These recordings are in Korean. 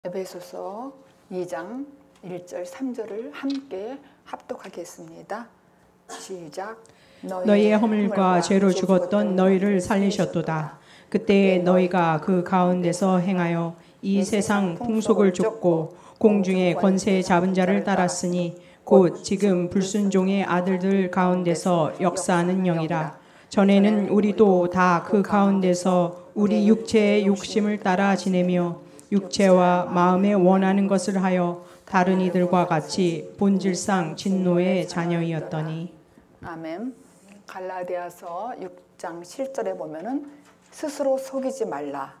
에베소서 2장 1절 3절을 함께 합독하겠습니다. 시작. 너희의 허물과 죄로 죽었던 너희를 살리셨도다. 그때에 너희가 그 가운데서 행하여 이 세상 풍속을 쫓고 공중의 권세 잡은 자를 따랐으니 곧 지금 불순종의 아들들 가운데서 역사하는 영이라. 전에는 우리도 다 그 가운데서 우리 육체의 욕심을 따라 지내며 육체와 마음에 원하는 것을 하여 다른 이들과 같이 본질상 진노의 자녀이었더니. 아멘. 갈라디아서 6장 7절에 보면은 스스로 속이지 말라.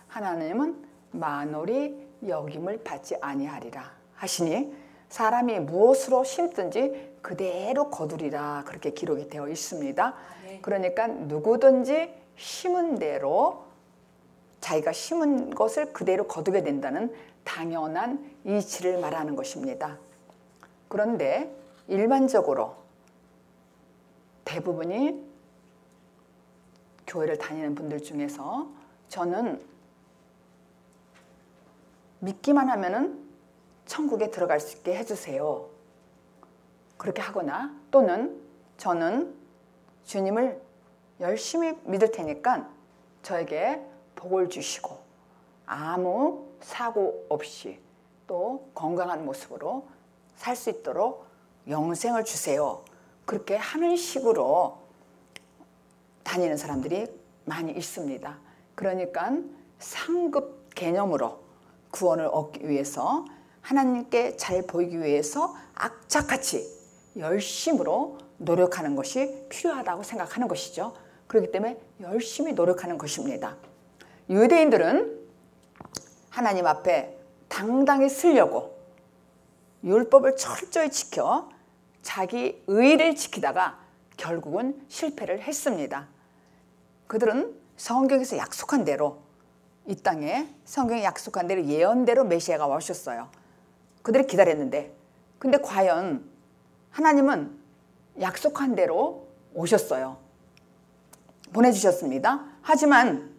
하나님은 만홀히 여김을 받지 아니하리라 하시니 사람이 무엇으로 심든지 그대로 거두리라 그렇게 기록이 되어 있습니다. 그러니까 누구든지 심은 대로 자기가 심은 것을 그대로 거두게 된다는 당연한 이치를 말하는 것입니다. 그런데 일반적으로 대부분이 교회를 다니는 분들 중에서 저는 믿기만 하면은 천국에 들어갈 수 있게 해주세요. 그렇게 하거나 또는 저는 주님을 열심히 믿을 테니까 저에게 복을 주시고 아무 사고 없이 또 건강한 모습으로 살 수 있도록 영생을 주세요. 그렇게 하는 식으로 다니는 사람들이 많이 있습니다. 그러니까 상급 개념으로 구원을 얻기 위해서 하나님께 잘 보이기 위해서 악착같이 열심으로 노력하는 것이 필요하다고 생각하는 것이죠. 그렇기 때문에 열심히 노력하는 것입니다. 유대인들은 하나님 앞에 당당히 서려고 율법을 철저히 지켜 자기 의를 지키다가 결국은 실패를 했습니다. 그들은 성경에서 약속한 대로 이 땅에 성경이 약속한 대로 예언대로 메시아가 오셨어요. 그들이 기다렸는데 근데 과연 하나님은 약속한 대로 오셨어요. 보내주셨습니다. 하지만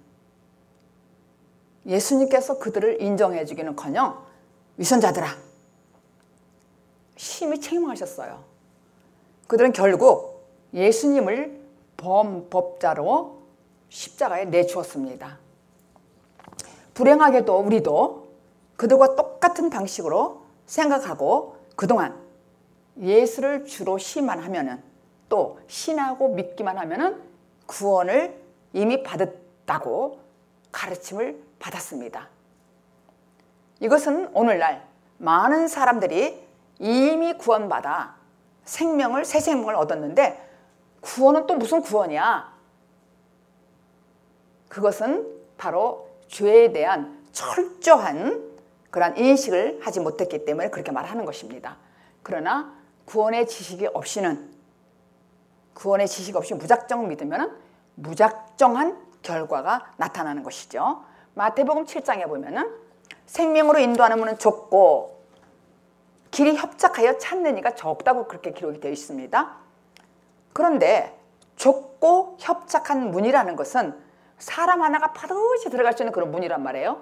예수님께서 그들을 인정해 주기는커녕 위선자들아 심히 책망하셨어요. 그들은 결국 예수님을 범법자로 십자가에 내주었습니다. 불행하게도 우리도 그들과 똑같은 방식으로 생각하고 그동안 예수를 주로 시만 하면은 또 신하고 믿기만 하면은 구원을 이미 받았다고 가르침을 받았습니다. 이것은 오늘날 많은 사람들이 이미 구원받아 새 생명을 얻었는데 구원은 또 무슨 구원이야? 그것은 바로 죄에 대한 철저한 그런 인식을 하지 못했기 때문에 그렇게 말하는 것입니다. 그러나 구원의 지식이 없이 무작정 믿으면 무작정한 결과가 나타나는 것이죠. 마태복음 7장에 보면은 생명으로 인도하는 문은 좁고 길이 협착하여 찾는 이가 적다고 그렇게 기록이 되어 있습니다. 그런데 좁고 협착한 문이라는 것은 사람 하나가 반드시 들어갈 수 있는 그런 문이란 말이에요.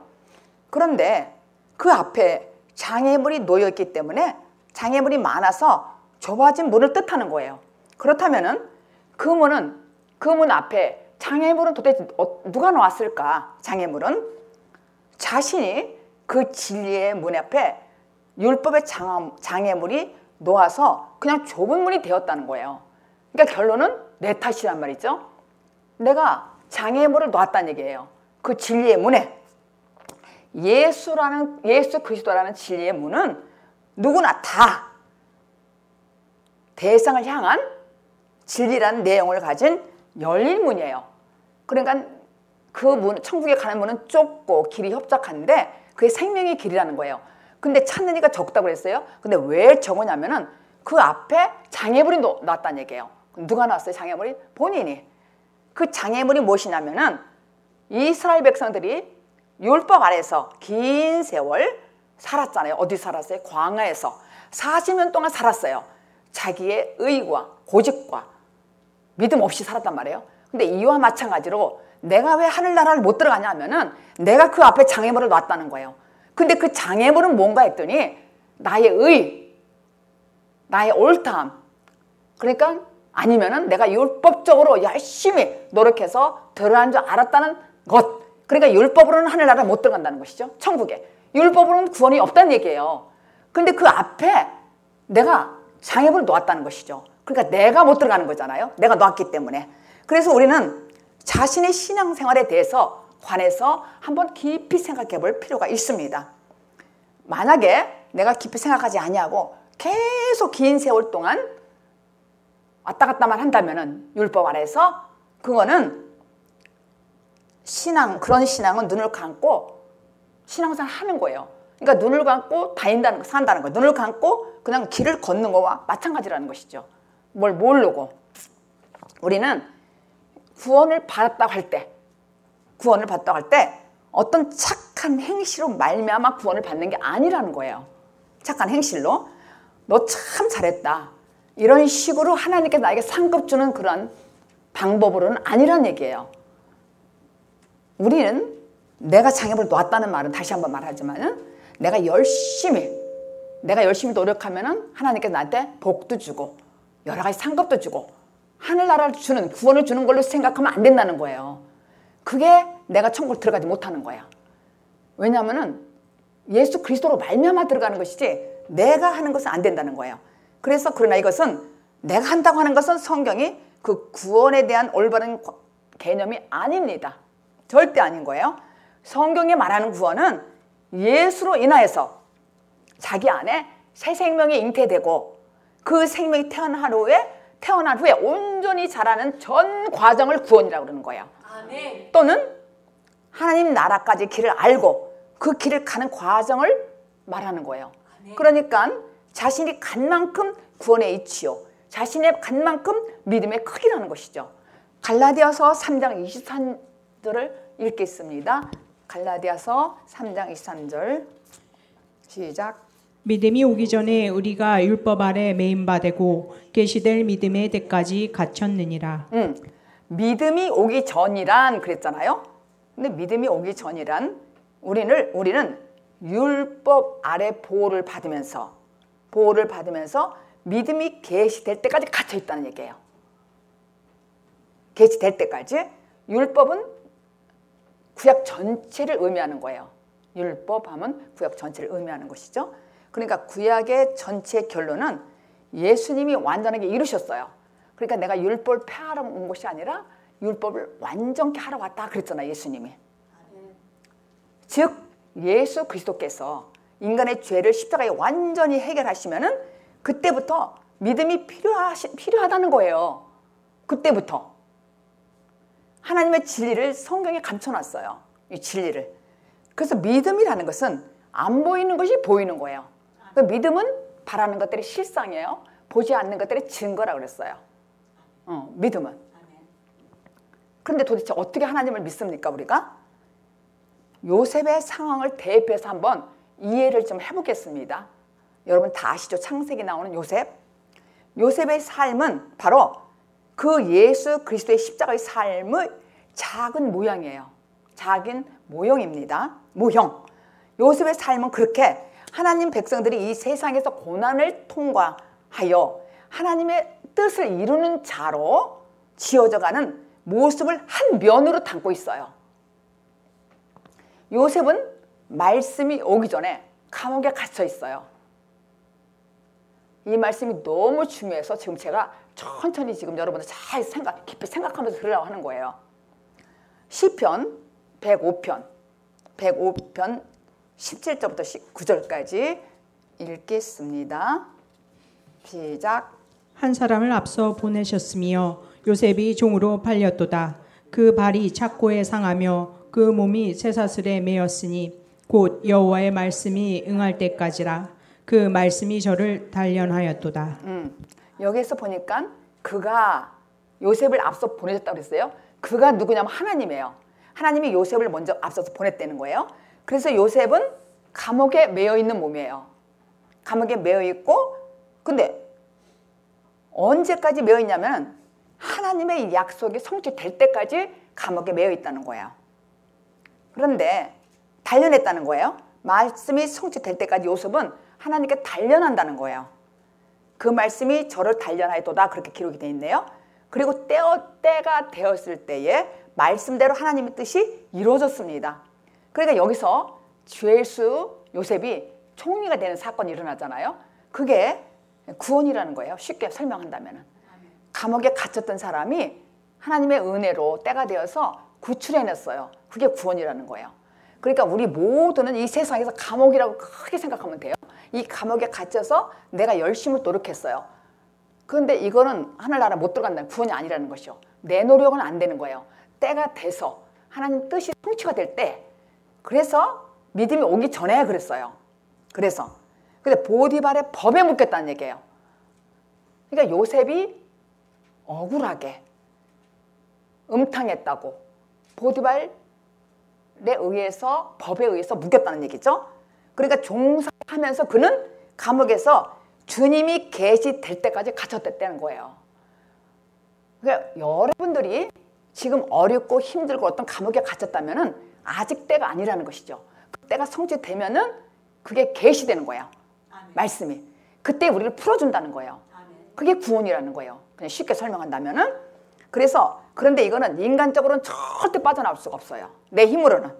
그런데 그 앞에 장애물이 놓여 있기 때문에 장애물이 많아서 좁아진 문을 뜻하는 거예요. 그렇다면은 그 문 앞에 장애물은 도대체 누가 놓았을까? 장애물은 자신이 그 진리의 문 앞에 율법의 장애물이 놓아서 그냥 좁은 문이 되었다는 거예요. 그러니까 결론은 내 탓이란 말이죠. 내가 장애물을 놓았다는 얘기예요. 그 진리의 문에 예수 그리스도라는 진리의 문은 누구나 다 대상을 향한 진리라는 내용을 가진 열린 문이에요. 그러니까 그 문, 천국에 가는 문은 좁고 길이 협착한데 그게 생명의 길이라는 거예요. 근데 찾는 이가 적다고 그랬어요. 근데 왜 적으냐면은 그 앞에 장애물이 놨다는 얘기예요. 누가 놨어요? 장애물이? 본인이. 그 장애물이 무엇이냐면은 이스라엘 백성들이 율법 아래서 긴 세월 살았잖아요. 어디 살았어요? 광야에서 40년 동안 살았어요. 자기의 의와 고집과 믿음 없이 살았단 말이에요. 근데 이와 마찬가지로 내가 왜 하늘나라를 못 들어가냐 하면은 내가 그 앞에 장애물을 놨다는 거예요. 근데 그 장애물은 뭔가 했더니 나의 의, 나의 옳다함. 그러니까 아니면은 내가 율법적으로 열심히 노력해서 들어간 줄 알았다는 것. 그러니까 율법으로는 하늘나라 못 들어간다는 것이죠. 천국에. 율법으로는 구원이 없다는 얘기예요. 근데 그 앞에 내가 장애물을 놓았다는 것이죠. 그러니까 내가 못 들어가는 거잖아요. 내가 놓았기 때문에. 그래서 우리는 자신의 신앙생활에 대해서 관해서 한번 깊이 생각해 볼 필요가 있습니다. 만약에 내가 깊이 생각하지 아니하고 계속 긴 세월 동안 왔다 갔다만 한다면은 율법 아래에서 그거는 그런 신앙은 눈을 감고 신앙생활 하는 거예요. 그러니까 눈을 감고 산다는 거예요. 눈을 감고 그냥 길을 걷는 거와 마찬가지라는 것이죠. 뭘 모르고. 우리는 구원을 받았다고 할 때 어떤 착한 행실로 말미암아 구원을 받는 게 아니라는 거예요. 착한 행실로 너 참 잘했다. 이런 식으로 하나님께 나에게 상급 주는 그런 방법으로는 아니란 얘기예요. 우리는 내가 장애물을 놓았다는 말은 다시 한번 말하지만은 내가 열심히 노력하면은 하나님께서 나한테 복도 주고 여러 가지 상급도 주고 하늘나라를 주는 구원을 주는 걸로 생각하면 안 된다는 거예요. 그게 내가 천국을 들어가지 못하는 거야. 왜냐하면은 예수 그리스도로 말미암아 들어가는 것이지 내가 하는 것은 안 된다는 거예요. 그래서 그러나 이것은 내가 한다고 하는 것은 성경이 그 구원에 대한 올바른 개념이 아닙니다. 절대 아닌 거예요. 성경이 말하는 구원은 예수로 인하여서 자기 안에 새 생명이 잉태되고 그 생명이 태어난 후에 온전히 자라는 전 과정을 구원이라고 그러는 거예요. 아멘. 또는 하나님 나라까지 길을 알고 그 길을 가는 과정을 말하는 거예요. 아멘. 그러니까 자신이 간 만큼 구원의 이치요, 자신의 간 만큼 믿음의 크기라는 것이죠. 갈라디아서 3장 23절을 읽겠습니다. 갈라디아서 3장 23절 시작. 믿음이 오기 전에 우리가 율법 아래 매인 바 되고 계시될 믿음의 때까지 갇혔느니라. 믿음이 오기 전이란 그랬잖아요. 근데 믿음이 오기 전이란 우리는 율법 아래 보호를 받으면서 믿음이 계시될 때까지 갇혀 있다는 얘기예요. 계시될 때까지. 율법은 구약 전체를 의미하는 거예요. 율법하면 구약 전체를 의미하는 것이죠. 그러니까 구약의 전체 결론은 예수님이 완전하게 이루셨어요. 그러니까 내가 율법을 폐하러 온 것이 아니라 율법을 완전케 하러 왔다 그랬잖아요. 예수님이. 즉 예수 그리스도께서 인간의 죄를 십자가에 완전히 해결하시면은 그때부터 믿음이 필요하다는 거예요. 그때부터. 하나님의 진리를 성경에 감춰놨어요. 이 진리를. 그래서 믿음이라는 것은 안 보이는 것이 보이는 거예요. 그러니까 믿음은 바라는 것들이 실상이에요. 보지 않는 것들이 증거라고 그랬어요. 믿음은. 그런데 도대체 어떻게 하나님을 믿습니까, 우리가? 요셉의 상황을 대입해서 한번 이해를 좀 해보겠습니다. 여러분 다 아시죠? 창세기 나오는 요셉. 요셉의 삶은 바로 그 예수 그리스도의 십자가의 삶의 작은 모형이에요. 작은 모형입니다. 모형. 요셉의 삶은 그렇게 하나님 백성들이 이 세상에서 고난을 통과하여 하나님의 뜻을 이루는 자로 지어져가는 모습을 한 면으로 담고 있어요. 요셉은 말씀이 오기 전에 감옥에 갇혀 있어요. 이 말씀이 너무 중요해서 지금 제가 천천히 지금 여러분들 잘 깊이 생각하면서 들으라고 하는 거예요. 시편 105편 17절부터 9절까지 읽겠습니다. 시작. 한 사람을 앞서 보내셨으며 요셉이 종으로 팔렸도다. 그 발이 착고에 상하며 그 몸이 쇠사슬에 매였으니 곧 여호와의 말씀이 응할 때까지라. 그 말씀이 저를 단련하였도다. 여기에서 보니까 그가 요셉을 앞서 보내셨다고 그랬어요. 그가 누구냐면 하나님이에요. 하나님이 요셉을 먼저 앞서서 보냈다는 거예요. 그래서 요셉은 감옥에 매여 있는 몸이에요. 감옥에 매여 있고, 근데 언제까지 매여 있냐면 하나님의 약속이 성취될 때까지 감옥에 매여 있다는 거예요. 그런데 단련했다는 거예요. 말씀이 성취될 때까지 요셉은 하나님께 단련한다는 거예요. 그 말씀이 저를 단련하였도다 그렇게 기록이 되어 있네요. 그리고 때가 되었을 때에 말씀대로 하나님의 뜻이 이루어졌습니다. 그러니까 여기서 죄수 요셉이 총리가 되는 사건이 일어나잖아요. 그게 구원이라는 거예요. 쉽게 설명한다면. 감옥에 갇혔던 사람이 하나님의 은혜로 때가 되어서 구출해냈어요. 그게 구원이라는 거예요. 그러니까 우리 모두는 이 세상에서 감옥이라고 크게 생각하면 돼요. 이 감옥에 갇혀서 내가 열심히 노력했어요. 그런데 이거는 하늘나라 못 들어간다는 구원이 아니라는 것이요. 내 노력은 안 되는 거예요. 때가 돼서 하나님 뜻이 성취가 될 때, 그래서 믿음이 오기 전에 그랬어요. 그래서 근데 보디발의 법에 묶였다는 얘기예요. 그러니까 요셉이 억울하게 음탕했다고 보디발에 의해서 법에 의해서 묶였다는 얘기죠. 그러니까 종사하면서 그는 감옥에서 주님이 계시될 때까지 갇혔댔다는 거예요. 그러니까 여러분들이 지금 어렵고 힘들고 어떤 감옥에 갇혔다면은 아직 때가 아니라는 것이죠. 그 때가 성취되면은 그게 계시되는 거예요. 아멘. 말씀이 그때 우리를 풀어준다는 거예요. 아멘. 그게 구원이라는 거예요. 그냥 쉽게 설명한다면은. 그래서 그런데 이거는 인간적으로는 절대 빠져나올 수가 없어요. 내 힘으로는.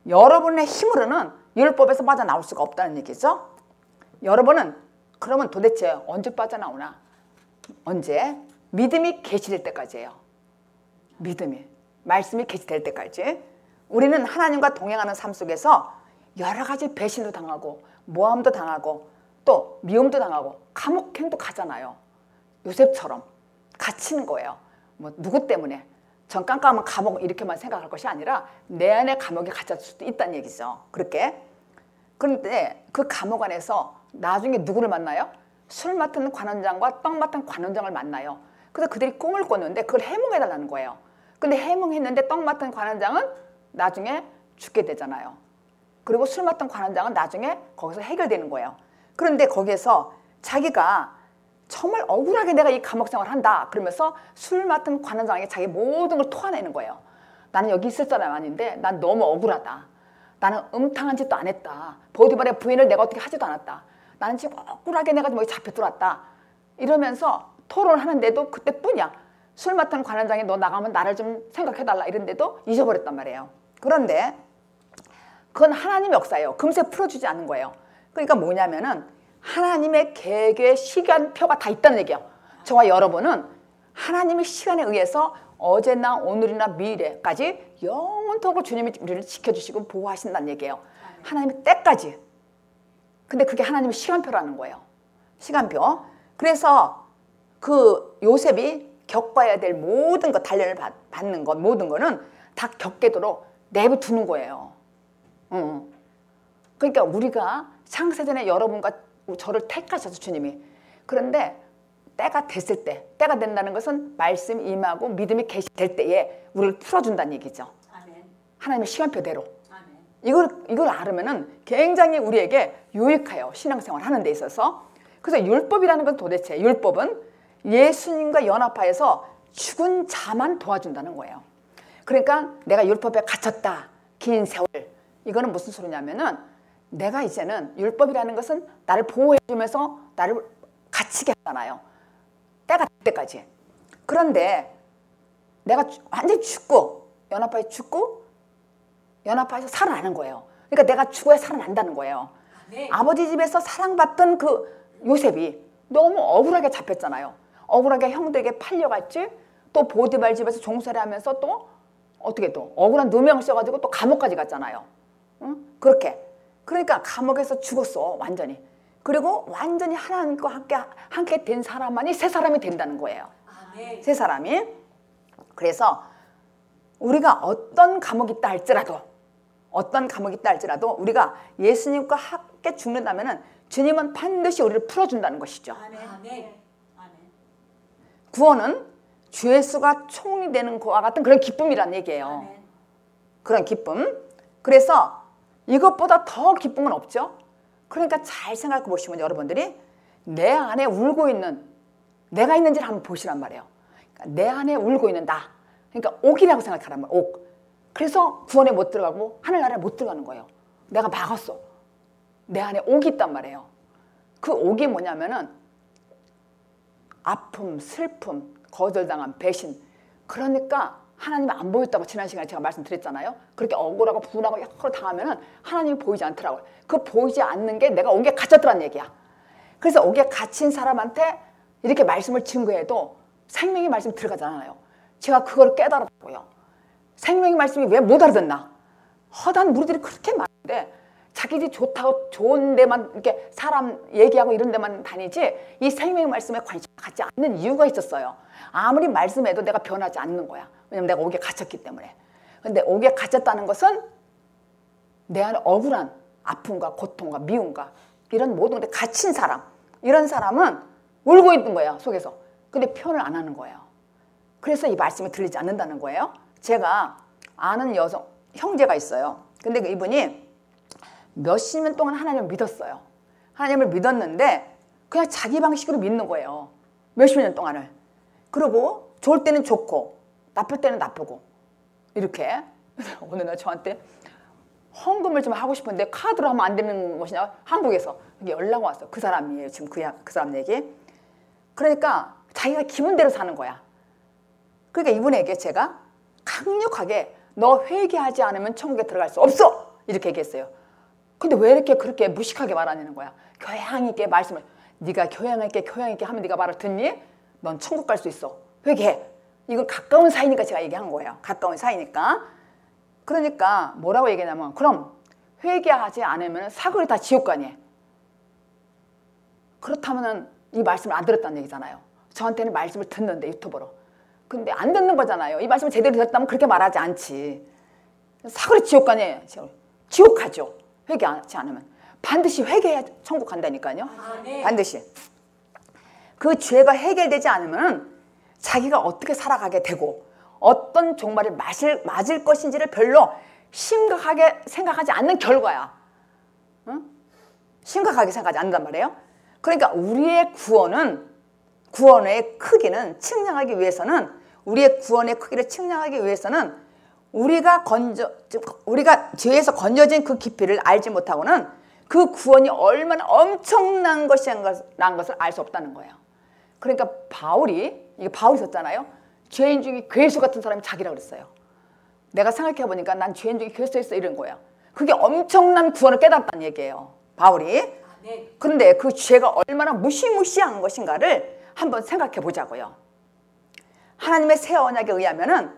여러분의 힘으로는 율법에서 빠져나올 수가 없다는 얘기죠. 여러분은 그러면 도대체 언제 빠져나오나? 언제? 믿음이 계시될 때까지예요. 믿음이. 말씀이 계시될 때까지. 우리는 하나님과 동행하는 삶 속에서 여러 가지 배신도 당하고 모함도 당하고 또 미움도 당하고 감옥행도 가잖아요. 요셉처럼 갇히는 거예요. 뭐 누구 때문에? 전 깜깜한 감옥 이렇게만 생각할 것이 아니라 내 안에 감옥에 갇혔을 수도 있다는 얘기죠. 그렇게. 그런데 그 감옥 안에서 나중에 누구를 만나요? 술 맡은 관원장과 떡 맡은 관원장을 만나요. 그래서 그들이 꿈을 꿨는데 그걸 해몽해달라는 거예요. 근데 해몽했는데 떡 맡은 관원장은 나중에 죽게 되잖아요. 그리고 술 맡은 관원장은 나중에 거기서 해결되는 거예요. 그런데 거기에서 자기가 정말 억울하게 내가 이 감옥 생활을 한다 그러면서 술 맡은 관원장에게 자기 모든 걸 토해내는 거예요. 나는 여기 있을 사람 아닌데 난 너무 억울하다. 나는 음탕한 짓도 안 했다. 보디발의 부인을 내가 어떻게 하지도 않았다. 나는 지금 억울하게 내가 여기 잡혀 들어왔다. 이러면서 토론을 하는데도 그때뿐이야. 술 맡은 관원장이 너 나가면 나를 좀 생각해달라 이런데도 잊어버렸단 말이에요. 그런데 그건 하나님의 역사예요. 금세 풀어주지 않는 거예요. 그러니까 뭐냐면은 하나님의 계획의 시간표가 다 있다는 얘기예요. 저와 여러분은 하나님의 시간에 의해서 어제나 오늘이나 미래까지 영원토록 주님이 우리를 지켜주시고 보호하신다는 얘기예요. 하나님의 때까지. 근데 그게 하나님의 시간표라는 거예요. 시간표. 그래서 그 요셉이 겪어야 될 모든 것, 단련을 받는 것, 모든 거는 다 겪게도록 내버두는 거예요. 그러니까 우리가 창세전에 여러분과 저를 택하셔서 주님이. 그런데 때가 됐을 때, 때가 된다는 것은 말씀 임하고 믿음이 계시될 때에 우리를 풀어준다는 얘기죠. 아멘. 하나님의 시간표대로. 아멘. 이걸 알으면은 굉장히 우리에게 유익해요. 신앙생활 하는 데 있어서. 그래서 율법이라는 건 도대체 율법은 예수님과 연합하여서 죽은 자만 도와준다는 거예요. 그러니까 내가 율법에 갇혔다. 긴 세월. 이거는 무슨 소리냐면은 내가 이제는 율법이라는 것은 나를 보호해주면서 나를 갇히게 하잖아요. 때가 될 때까지. 그런데 내가 완전히 죽고 연합하여 죽고 연합하여서 살아나는 거예요. 그러니까 내가 죽어야 살아난다는 거예요. 네. 아버지 집에서 사랑받던 그 요셉이 너무 억울하게 잡혔잖아요. 억울하게 형들에게 팔려갔지. 또 보디발 집에서 종살이 하면서 또 어떻게 또 억울한 누명을 써가지고 또 감옥까지 갔잖아요. 응? 그렇게. 그러니까 감옥에서 죽었어. 완전히. 그리고 완전히 하나님과 함께 된 사람만이 새 사람이 된다는 거예요. 아멘. 새 사람이. 그래서 우리가 어떤 감옥이 있다 할지라도 우리가 예수님과 함께 죽는다면 주님은 반드시 우리를 풀어준다는 것이죠. 아멘. 구원은 주 예수가 총이 되는 것과 같은 그런 기쁨이란 얘기예요. 아멘. 그런 기쁨. 그래서 이것보다 더 기쁨은 없죠. 그러니까 잘 생각해 보시면 여러분들이 내 안에 울고 있는 내가 있는지를 한번 보시란 말이에요. 그러니까 내 안에 울고 있는 나. 그러니까 옥이라고 생각하란 말이에요. 옥. 그래서 구원에 못 들어가고 하늘나라에 못 들어가는 거예요. 내가 막았어. 내 안에 옥이 있단 말이에요. 그 옥이 뭐냐면은 아픔, 슬픔, 거절당함, 배신. 그러니까 하나님이 안 보였다고 지난 시간에 제가 말씀드렸잖아요. 그렇게 억울하고 분하고 약간 당하면은 하나님이 보이지 않더라고요. 그 보이지 않는 게 내가 옥에 갇혔더란 얘기야. 그래서 옥에 갇힌 사람한테 이렇게 말씀을 증거해도 생명의 말씀이 들어가지 않아요. 제가 그걸 깨달았고요. 생명의 말씀이 왜 못 알아듣나? 허다한 무리들이 그렇게 많은데 자기들이 좋다고 좋은 데만 이렇게 사람 얘기하고 이런 데만 다니지 이 생명의 말씀에 관심 갖지 않는 이유가 있었어요. 아무리 말씀해도 내가 변하지 않는 거야. 왜냐면 내가 옥에 갇혔기 때문에. 근데 옥에 갇혔다는 것은 내 안에 억울한 아픔과 고통과 미움과 이런 모든 데 갇힌 사람, 이런 사람은 울고 있는 거예요, 속에서. 근데 표현을 안 하는 거예요. 그래서 이 말씀이 들리지 않는다는 거예요. 제가 아는 여성, 형제가 있어요. 근데 이분이 몇십 년 동안 하나님을 믿었어요. 하나님을 믿었는데 그냥 자기 방식으로 믿는 거예요. 몇십 년 동안을. 그리고 좋을 때는 좋고 나쁠 때는 나쁘고 이렇게. 어느 날 저한테 헌금을 좀 하고 싶은데 카드로 하면 안 되는 것이냐, 한국에서 연락 왔어. 그 사람이에요. 지금 그 사람 얘기. 그러니까 자기가 기분대로 사는 거야. 그러니까 이분에게 제가 강력하게 너 회개하지 않으면 천국에 들어갈 수 없어! 이렇게 얘기했어요. 근데 왜 이렇게 그렇게 무식하게 말하냐는 거야. 교양 있게 말씀을. 네가 교양 있게 하면 네가 말을 듣니? 넌 천국 갈 수 있어. 회개해. 이건 가까운 사이니까 제가 얘기한 거예요. 가까운 사이니까. 그러니까 뭐라고 얘기하냐면 그럼 회개하지 않으면 사거리 다 지옥 가니? 그렇다면 이 말씀을 안 들었다는 얘기잖아요. 저한테는 말씀을 듣는데 유튜브로. 근데 안 듣는 거잖아요. 이 말씀을 제대로 들었다면 그렇게 말하지 않지. 사거리 지옥 가니? 지옥 가죠. 회개하지 않으면. 반드시 회개해야 천국 간다니까요. 아, 네. 반드시. 그 죄가 해결되지 않으면 자기가 어떻게 살아가게 되고 어떤 종말을 맞을 것인지를 별로 심각하게 생각하지 않는 결과야. 응? 심각하게 생각하지 않는단 말이에요. 그러니까 우리의 구원의 크기는 측량하기 위해서는, 우리의 구원의 크기를 측량하기 위해서는 우리가 죄에서 건져진 그 깊이를 알지 못하고는 그 구원이 얼마나 엄청난 것이라는 것을 알 수 없다는 거예요. 그러니까 바울이 있었잖아요. 죄인 중에 괴수 같은 사람이 자기라고 그랬어요. 내가 생각해보니까 난 죄인 중에 괴수였어 이런 거예요. 그게 엄청난 구원을 깨달았다는 얘기예요. 바울이. 네. 그런데 그 죄가 얼마나 무시무시한 것인가를 한번 생각해 보자고요. 하나님의 새 언약에 의하면은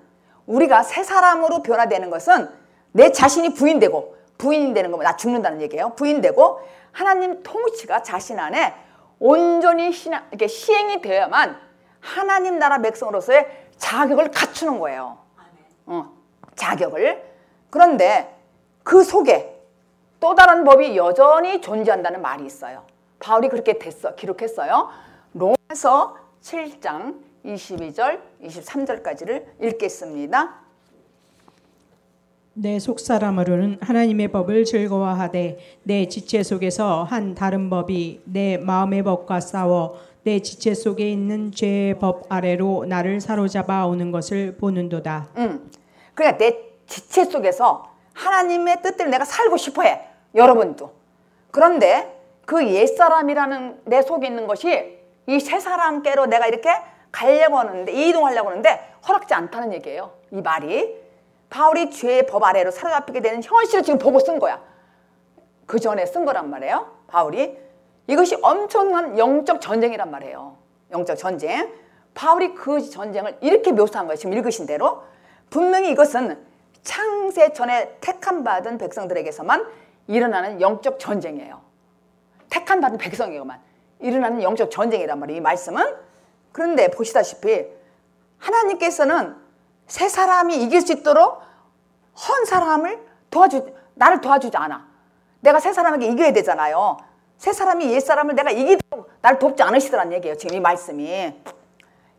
우리가 새 사람으로 변화되는 것은 내 자신이 부인되고, 부인이 되는 거면 나 죽는다는 얘기예요. 부인되고 하나님 통치가 자신 안에 온전히 이렇게 시행이 되어야만 하나님 나라 백성으로서의 자격을 갖추는 거예요. 자격을. 그런데 그 속에 또 다른 법이 여전히 존재한다는 말이 있어요. 바울이 그렇게 기록했어요. 로마서 7장 22절, 23절까지를 읽겠습니다. 내 속사람으로는 하나님의 법을 즐거워하되 내 지체 속에서 한 다른 법이 내 마음의 법과 싸워 내 지체 속에 있는 죄의 법 아래로 나를 사로잡아 오는 것을 보는도다. 그러니까 내 지체 속에서 하나님의 뜻대로 내가 살고 싶어해. 여러분도. 그런데 그 옛사람이라는 내 속에 있는 것이 이 새사람께로 내가 이렇게 가려고 하는데, 이동하려고 하는데 허락지 않다는 얘기예요. 이 말이. 바울이 죄의 법 아래로 사로잡히게 되는 현실을 지금 보고 쓴 거야. 그 전에 쓴 거란 말이에요. 바울이. 이것이 엄청난 영적 전쟁이란 말이에요. 영적 전쟁. 바울이 그 전쟁을 이렇게 묘사한 거예요. 지금 읽으신 대로. 분명히 이것은 창세 전에 택함받은 백성들에게서만 일어나는 영적 전쟁이에요. 택함받은 백성에게만 일어나는 영적 전쟁이란 말이에요. 이 말씀은. 그런데 보시다시피 하나님께서는 새 사람이 이길 수 있도록 헌 사람을 나를 도와주지 않아. 내가 새 사람에게 이겨야 되잖아요. 새 사람이 옛 사람을 내가 이기도록 나를 돕지 않으시더란 얘기예요. 지금 이 말씀이.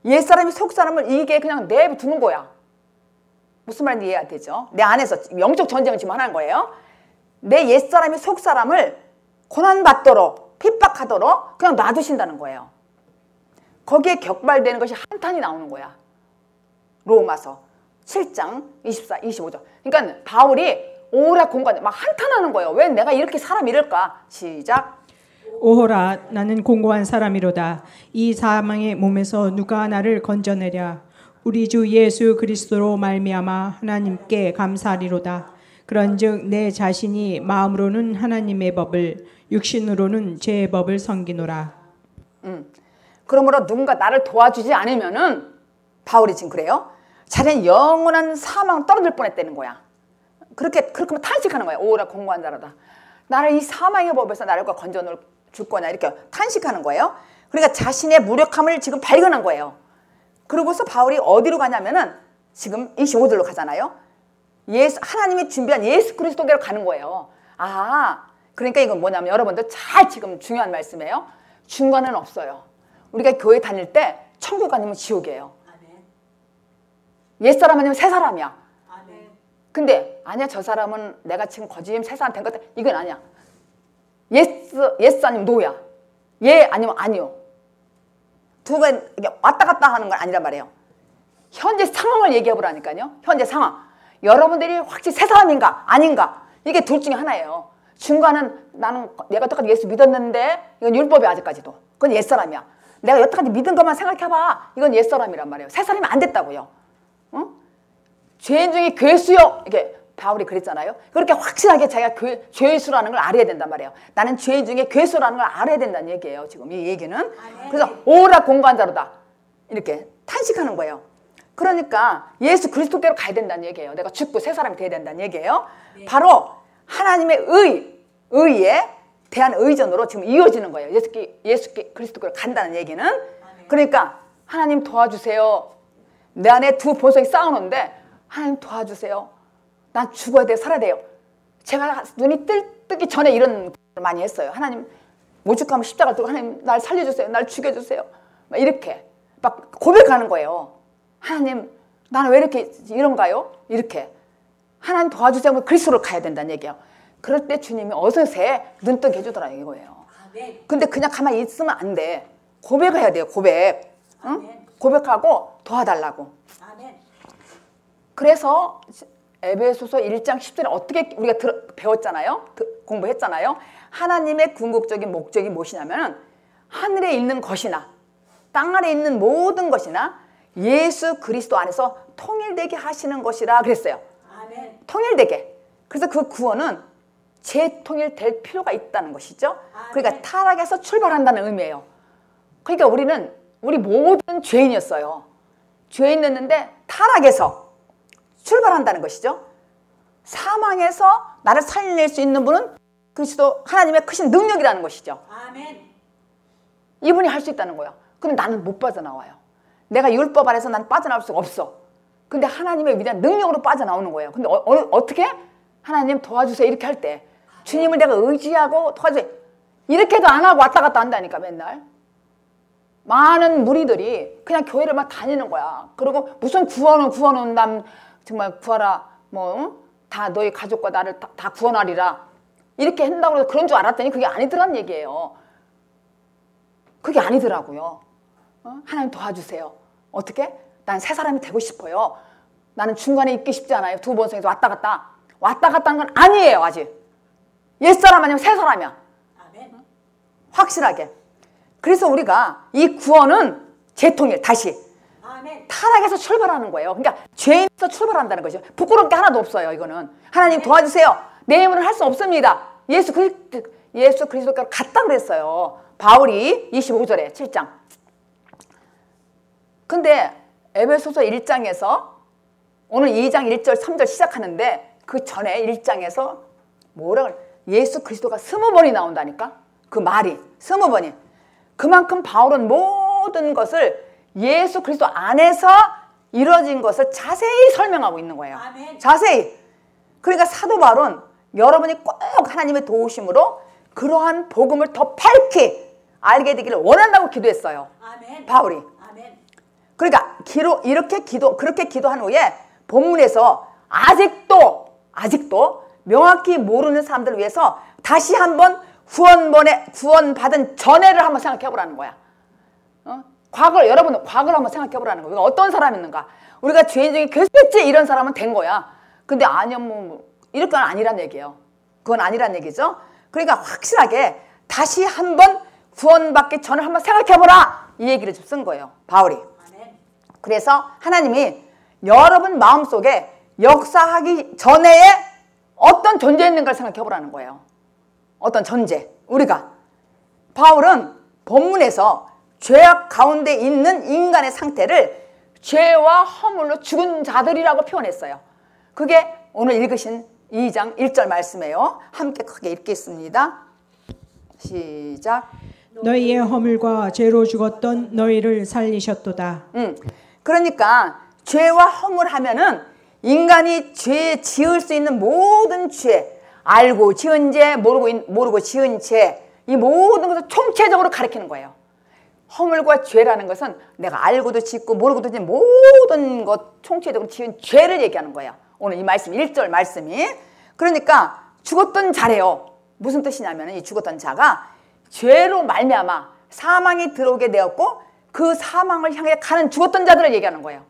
옛 사람이 속 사람을 이기게 그냥 내버두는 거야. 무슨 말인지 이해가 되죠? 내 안에서 영적 전쟁을 지금 하는 거예요. 내 옛 사람이 속 사람을 고난받도록, 핍박하도록 그냥 놔두신다는 거예요. 거기에 격발되는 것이 한탄이 나오는 거야. 로마서 7장 24, 25절. 그러니까 바울이 오라 공고한 막 한탄하는 거예요. 왜 내가 이렇게 사람이 이럴까? 시작. 오호라 나는 공고한 사람이로다. 이 사망의 몸에서 누가 나를 건져내랴. 우리 주 예수 그리스도로 말미암아 하나님께 감사하리로다. 그런즉 내 자신이 마음으로는 하나님의 법을 육신으로는 죄의 법을 섬기노라. 그러므로 누군가 나를 도와주지 않으면은 바울이 지금 그래요. 자기는 영원한 사망 떨어질 뻔했다는 거야. 그렇게 탄식하는 거야. 오라 공고한 자로다. 나를 이 사망의 법에서 나를 건져 줄 거냐 이렇게 탄식하는 거예요. 그러니까 자신의 무력함을 지금 발견한 거예요. 그러고서 바울이 어디로 가냐면은 지금 25절로 가잖아요. 하나님이 준비한 예수 그리스도께로 가는 거예요. 그러니까 이건 뭐냐면 여러분들 잘 지금 중요한 말씀이에요. 중간은 없어요. 우리가 교회 다닐 때 천국 아니면 지옥이에요. 옛사람 아니면 새사람이야. 근데 아니야, 저 사람은 내가 지금 거짓 새사람 된 것 같아. 이건 아니야. 예스 아니면 노야. 예 아니면 아니요. 두 번 왔다 갔다 하는 건 아니란 말이에요. 현재 상황을 얘기해 보라니까요. 현재 상황. 여러분들이 확실히 새 사람인가 아닌가, 이게 둘 중에 하나예요. 중간은 나는 내가 여태까지 예수 믿었는데 이건 율법이 아직까지도. 그건 옛사람이야. 내가 여태까지 믿은 것만 생각해봐. 이건 옛사람이란 말이에요. 새 사람이 안 됐다고요. 응? 죄인 중에 괴수요. 이게 바울이 그랬잖아요. 그렇게 확실하게 자기가 죄수라는 걸 알아야 된단 말이에요. 나는 죄인 중에 괴수라는 걸 알아야 된다는 얘기예요. 지금 이 얘기는. 그래서 오라 공고한 자로다. 이렇게 탄식하는 거예요. 그러니까 예수 그리스도께로 가야 된다는 얘기예요. 내가 죽고 새 사람이 돼야 된다는 얘기예요. 바로 하나님의 의에 대한 의존으로 지금 이어지는 거예요. 예수 그리스도께로 간다는 얘기는. 그러니까 하나님 도와주세요. 내 안에 두 본성이 싸우는데 하나님 도와주세요. 난 죽어야 돼, 살아야 돼요. 제가 눈이 뜨기 전에 이런 걸 많이 했어요. 하나님 오죽하면 십자가를 들고 하나님 날 살려주세요. 날 죽여주세요. 막 이렇게 막 고백하는 거예요. 하나님 나는 왜 이렇게 이런가요? 이렇게 하나님 도와주세요. 그리스도로 가야 된다는 얘기예요. 그럴 때 주님이 어느새 눈뜨게 해주더라 이거예요. 근데 그냥 가만히 있으면 안 돼. 고백해야 돼요. 고백. 응? 고백하고 도와달라고. 그래서 에베소서 1장 10절에 어떻게 우리가 배웠잖아요. 공부했잖아요. 하나님의 궁극적인 목적이 무엇이냐면 하늘에 있는 것이나 땅 아래 있는 모든 것이나 예수 그리스도 안에서 통일되게 하시는 것이라 그랬어요. 아멘. 통일되게. 그래서 그 구원은 재통일될 필요가 있다는 것이죠. 아멘. 그러니까 타락에서 출발한다는 의미예요. 그러니까 우리 모든 죄인이었어요. 죄인이었는데 타락에서 출발한다는 것이죠. 사망에서 나를 살릴 수 있는 분은 그리스도 하나님의 크신 능력이라는 것이죠. 아멘. 이분이 할 수 있다는 거예요. 근데 나는 못 빠져나와요. 내가 율법 안에서 난 빠져나올 수가 없어. 근데 하나님의 위대한 능력으로 빠져나오는 거예요. 근데 어떻게? 하나님 도와주세요 이렇게 할 때 주님을 내가 의지하고 도와주세요 이렇게도 안 하고 왔다 갔다 한다니까. 맨날 많은 무리들이 그냥 교회를 막 다니는 거야. 그리고 무슨 구원은 난 정말 구하라, 다 너희 가족과 나를 다 구원하리라 이렇게 한다고 해서 그런 줄 알았더니 그게 아니더란 얘기예요. 그게 아니더라고요. 하나님 도와주세요. 어떻게? 난 새 사람이 되고 싶어요. 나는 중간에 있기 쉽지 않아요. 두 번성에서 왔다 갔다 하는 건 아니에요. 아직 옛사람 아니면 새 사람이야. 아멘. 확실하게. 그래서 우리가 이 구원은 재통일, 다시 아멘. 타락에서 출발하는 거예요. 그러니까 죄인에서 출발한다는 거죠. 부끄러운 게 하나도 없어요. 이거는 하나님 도와주세요. 내 힘으로는 할 수 없습니다. 예수 그리스도께로 갔다 그랬어요. 바울이 25절에 7장. 근데 에베소서 1장에서 오늘 2장 1절 3절 시작하는데 그 전에 1장에서 뭐라 그래? 예수 그리스도가 20번이 나온다니까. 그 말이 20번이. 그만큼 바울은 모든 것을 예수 그리스도 안에서 이루어진 것을 자세히 설명하고 있는 거예요. 아멘. 자세히. 그러니까 사도 바울은 여러분이 꼭 하나님의 도우심으로 그러한 복음을 더 밝히 알게 되기를 원한다고 기도했어요. 아멘. 바울이. 아멘. 그러니까 그렇게 기도한 후에 본문에서 아직도 명확히 모르는 사람들을 위해서 다시 한번 구원받은 전에를 한번 생각해 보라는 거야. 여러분은 과거를 한번 생각해 보라는 거야. 우리가 어떤 사람이었는가. 우리가 죄인 중에 괴수였지 이런 사람은 된 거야. 근데 아니요, 이럴 건 아니란 얘기예요. 그건 아니란 얘기죠. 그러니까 확실하게 다시 한번 구원받기 전을 한번 생각해보라, 이 얘기를 좀 쓴 거예요, 바울이. 그래서 하나님이 여러분 마음속에 역사하기 전에 어떤 존재였는가를 생각해보라는 거예요. 어떤 존재. 우리가 바울은 본문에서 죄악 가운데 있는 인간의 상태를 죄와 허물로 죽은 자들이라고 표현했어요. 그게 오늘 읽으신 2장 1절 말씀이에요. 함께 크게 읽겠습니다. 시작. 너희의 허물과 죄로 죽었던 너희를 살리셨도다. 그러니까 죄와 허물 하면은 인간이 죄 지을 수 있는 모든 죄, 알고 지은 죄, 모르고 지은 죄, 이 모든 것을 총체적으로 가리키는 거예요. 허물과 죄라는 것은 내가 알고도 짓고 모르고도 짓는 모든 것 총체적으로 지은 죄를 얘기하는 거예요. 오늘 이 말씀 1절 말씀이. 그러니까 죽었던 자래요. 무슨 뜻이냐면 이 죽었던 자가 죄로 말미암아 사망이 들어오게 되었고 그 사망을 향해 가는 죽었던 자들을 얘기하는 거예요.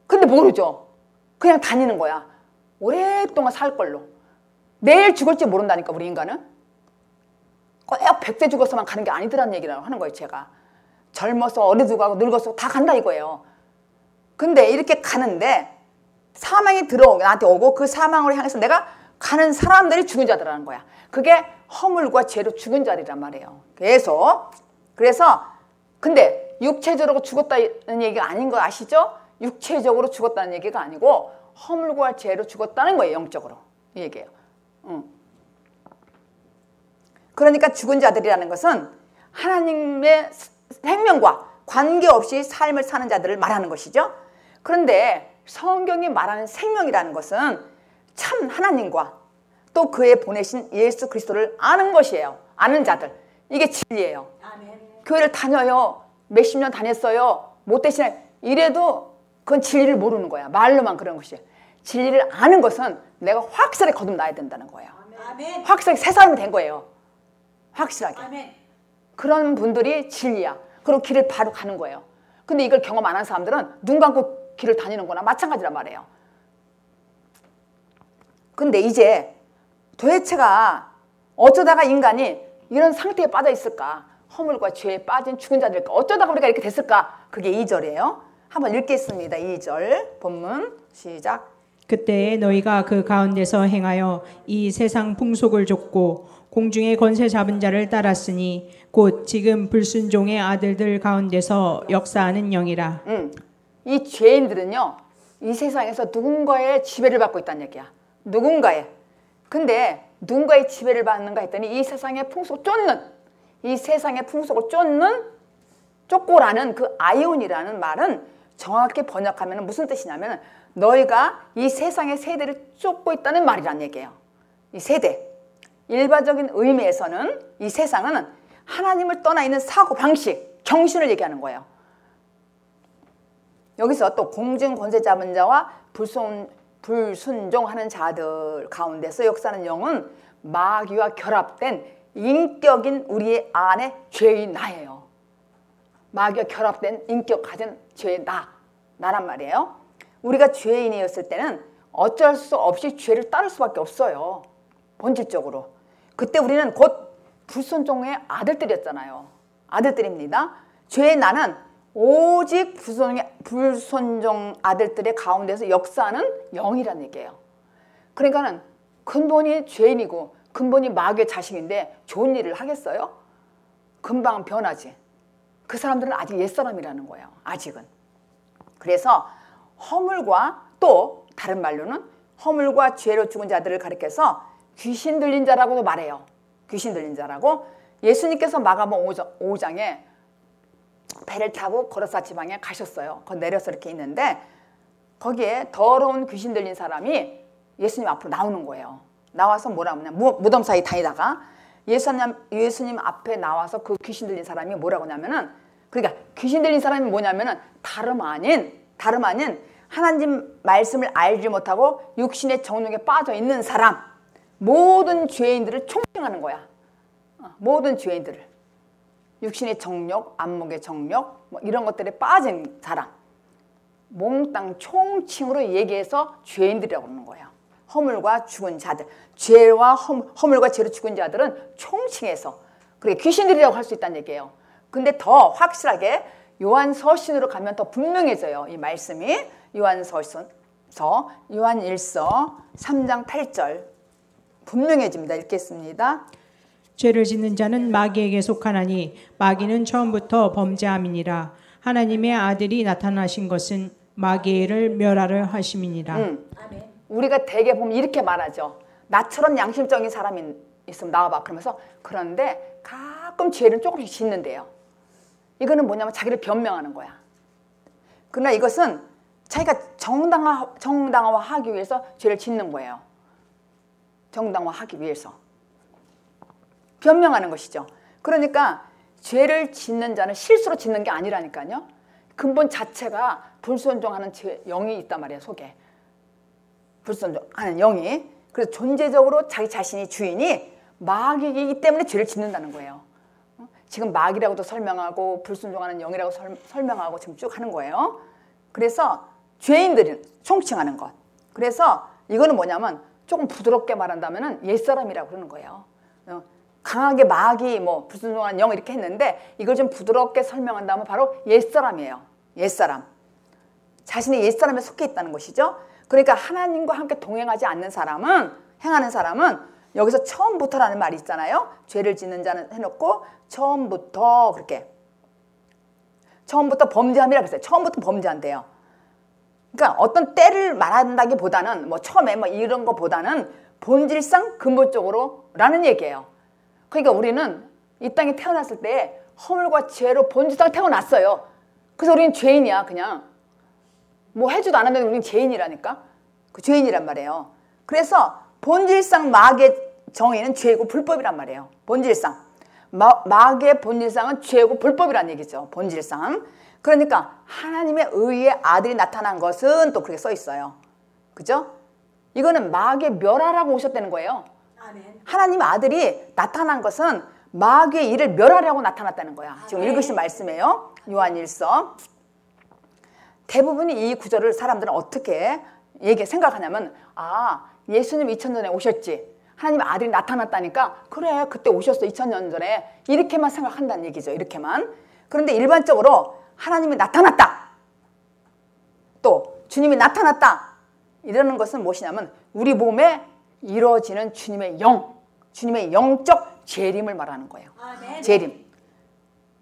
근데 모르죠. 그냥 다니는 거야. 오랫동안 살 걸로. 내일 죽을지 모른다니까, 우리 인간은. 꼭 100세 죽어서만 가는 게 아니더라는 얘기를 하는 거예요, 제가. 젊어서 어리도 가고 늙어서 다 간다 이거예요. 근데 이렇게 가는데 사망이 들어오고 나한테 오고 그 사망으로 향해서 내가 가는 사람들이 죽은 자들이라는 거야. 그게 허물과 죄로 죽은 자들이란 말이에요. 그래서 근데 육체적으로 죽었다는 얘기가 아닌 거 아시죠? 육체적으로 죽었다는 얘기가 아니고 허물과 죄로 죽었다는 거예요. 영적으로. 이 얘기예요. 그러니까 죽은 자들이라는 것은 하나님의 생명과 관계없이 삶을 사는 자들을 말하는 것이죠. 그런데 성경이 말하는 생명이라는 것은 참 하나님과 또 그의 보내신 예수 그리스도를 아는 것이에요. 아는 자들. 이게 진리예요. 아멘. 교회를 다녀요. 몇십 년 다녔어요. 못 되시네. 이래도 그건 진리를 모르는 거야. 말로만 그런 것이에요. 진리를 아는 것은 내가 확실하게 거듭나야 된다는 거예요. 아멘. 확실하게 새 사람이 된 거예요. 확실하게. 아멘. 그런 분들이 진리야. 그리고 길을 바로 가는 거예요. 근데 이걸 경험 안 한 사람들은 눈 감고 길을 다니는 거나 마찬가지란 말이에요. 근데 이제 도대체가 어쩌다가 인간이 이런 상태에 빠져 있을까? 허물과 죄에 빠진 죽은 자들일까? 어쩌다가 우리가 이렇게 됐을까? 그게 2절이에요. 한번 읽겠습니다. 2절 본문 시작. 그때에 너희가 그 가운데서 행하여 이 세상 풍속을 좇고 공중의 권세 잡은 자를 따랐으니 곧 지금 불순종의 아들들 가운데서 역사하는 영이라. 이 죄인들은요, 이 세상에서 누군가의 지배를 받고 있다는 얘기야. 누군가의. 근데 누군가의 지배를 받는가 했더니 이 세상의 풍속을 쫓는, 이 세상의 풍속을 쫓고라는 그 아이온이라는 말은 정확히 번역하면 무슨 뜻이냐면 너희가 이 세상의 세대를 쫓고 있다는 말이란 얘기예요. 이 세대. 일반적인 의미에서는 이 세상은 하나님을 떠나 있는 사고방식, 정신을 얘기하는 거예요. 여기서 또 공중 권세 잡은 자와 불순종하는 자들 가운데서 역사하는 영은 마귀와 결합된 인격인 우리의 안에 죄인 나예요. 마귀와 결합된 인격 가진 죄인 나란 말이에요. 우리가 죄인이었을 때는 어쩔 수 없이 죄를 따를 수밖에 없어요. 본질적으로. 그때 우리는 곧 불순종의 아들들이었잖아요. 아들들입니다. 죄의 나는 오직 불순종 아들들의 가운데서 역사하는 영이라는 얘기예요. 그러니까는 근본이 죄인이고 근본이 마귀의 자식인데 좋은 일을 하겠어요? 금방 변하지. 그 사람들은 아직 옛사람이라는 거예요. 아직은. 그래서 허물과 또 다른 말로는 허물과 죄로 죽은 자들을 가리켜서 귀신 들린 자라고도 말해요. 귀신 들린 자라고. 예수님께서 마가복음 5장에 배를 타고 거라사 지방에 가셨어요. 거기 내려서 이렇게 있는데 거기에 더러운 귀신 들린 사람이 예수님 앞으로 나오는 거예요. 나와서 뭐라고 하냐, 무덤 사이 다니다가 예수님 앞에 나와서 그 귀신 들린 사람이 뭐라고 하냐면은, 그러니까 귀신 들린 사람이 뭐냐면은 다름 아닌 하나님 말씀을 알지 못하고 육신의 정욕에 빠져 있는 사람, 모든 죄인들을 총칭하는 거야. 모든 죄인들을. 육신의 정욕, 안목의 정욕, 뭐 이런 것들에 빠진 사람. 몽땅 총칭으로 얘기해서 죄인들이라고 그러는 거예요. 허물과 죽은 자들. 죄와 허물과 죄로 죽은 자들은 총칭해서 그게 귀신들이라고 할 수 있다는 얘기예요. 근데 더 확실하게 요한서신으로 가면 더 분명해져요. 이 말씀이 요한일서 3장 8절 분명해집니다. 읽겠습니다. 죄를 짓는 자는 마귀에게 속하나니 마귀는 처음부터 범죄함이니라. 하나님의 아들이 나타나신 것은 마귀를 멸하려 하심이니라. 우리가 대개 보면 이렇게 말하죠. 나처럼 양심적인 사람이 있으면 나와봐. 그러면서 그런데 가끔 죄를 조금씩 짓는데요. 이거는 뭐냐면 자기를 변명하는 거야. 그러나 이것은 자기가 정당화하기 위해서 죄를 짓는 거예요. 정당화하기 위해서. 변명하는 것이죠. 그러니까 죄를 짓는 자는 실수로 짓는 게 아니라니까요. 근본 자체가 불순종하는 영이 있단 말이에요. 속에. 불순종하는 영이. 그래서 존재적으로 자기 자신이 주인이 마귀이기 때문에 죄를 짓는다는 거예요. 지금 마귀라고도 설명하고 불순종하는 영이라고 설명하고 지금 쭉 하는 거예요. 그래서 죄인들이 총칭하는 것. 그래서 이거는 뭐냐면 조금 부드럽게 말한다면 옛사람이라고 그러는 거예요. 강하게 마귀, 불순종하는 영 이렇게 했는데 이걸 좀 부드럽게 설명한다면 바로 옛사람이에요. 옛사람. 자신의 옛사람에 속해 있다는 것이죠. 그러니까 하나님과 함께 동행하지 않는 사람은, 행하는 사람은 여기서 처음부터라는 말이 있잖아요. 죄를 짓는 자는 해놓고 처음부터 그렇게. 처음부터 범죄함이라고 했어요. 처음부터 범죄한대요. 그러니까 어떤 때를 말한다기보다는 처음에 이런 거보다는 본질상 근본적으로 라는 얘기예요. 그러니까 우리는 이 땅에 태어났을 때 허물과 죄로 본질상 태어났어요. 그래서 우리는 죄인이야. 그냥 해주도 않았는데 우리는 죄인이라니까. 그 죄인이란 말이에요. 그래서 본질상 마귀의 정의는 죄고 불법이란 말이에요. 본질상. 마귀의 본질상은 죄고 불법이란 얘기죠. 본질상. 그러니까 하나님의 의의 아들이 나타난 것은 또 그렇게 써 있어요. 그죠? 이거는 마귀의 멸하라고 오셨다는 거예요. 아멘. 하나님의 아들이 나타난 것은 마귀의 일을 멸하려고 나타났다는 거야. 아멘. 지금 읽으신 말씀이에요. 요한일서. 대부분이 이 구절을 사람들은 어떻게 생각하냐면 예수님 2000년 전에 오셨지. 하나님의 아들이 나타났다니까 그래 그때 오셨어 2000년 전에 이렇게만 생각한다는 얘기죠. 이렇게만. 그런데 일반적으로 하나님이 나타났다. 또 주님이 나타났다. 이러는 것은 무엇이냐면 우리 몸에 이루어지는 주님의 주님의 영적 재림을 말하는 거예요. 아멘. 재림.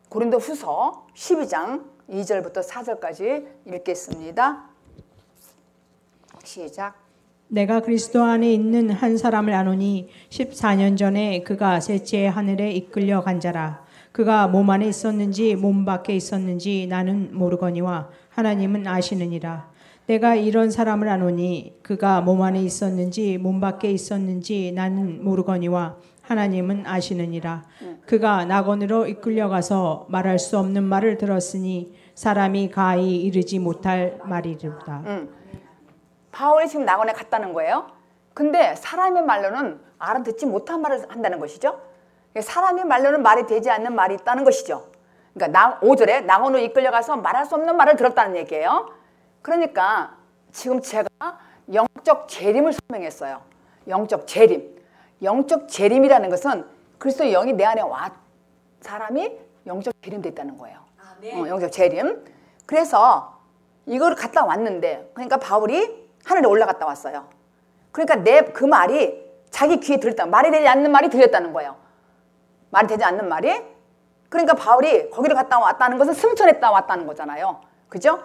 고린도후서 12장 2절부터 4절까지 읽겠습니다. 시작. 내가 그리스도 안에 있는 한 사람을 아노니 14년 전에 그가 셋째 하늘에 이끌려 간 자라. 그가 몸 안에 있었는지 몸 밖에 있었는지 나는 모르거니와 하나님은 아시느니라. 내가 이런 사람을 아노니 그가 몸 안에 있었는지 몸 밖에 있었는지 나는 모르거니와 하나님은 아시느니라. 그가 낙원으로 이끌려가서 말할 수 없는 말을 들었으니 사람이 가히 이르지 못할 말이로다. 바울이 지금 낙원에 갔다는 거예요. 근데 사람의 말로는 알아듣지 못한 말을 한다는 것이죠. 사람의 말로는 말이 되지 않는 말이 있다는 것이죠. 그러니까 5절에 낙원으로 이끌려가서 말할 수 없는 말을 들었다는 얘기예요. 그러니까 지금 제가 영적 재림을 설명했어요. 영적 재림. 영적 재림이라는 것은 그리스도의 영이 내 안에 사람이 영적 재림됐다는 거예요. 영적 재림. 그래서 이걸 갔다 왔는데 그러니까 바울이 하늘에 올라갔다 왔어요. 그러니까 그 말이 자기 귀에 들었다. 말이 되지 않는 말이 들렸다는 거예요. 말이 되지 않는 말이. 그러니까 바울이 거기를 갔다 왔다는 것은 승천했다 왔다는 거잖아요. 그죠?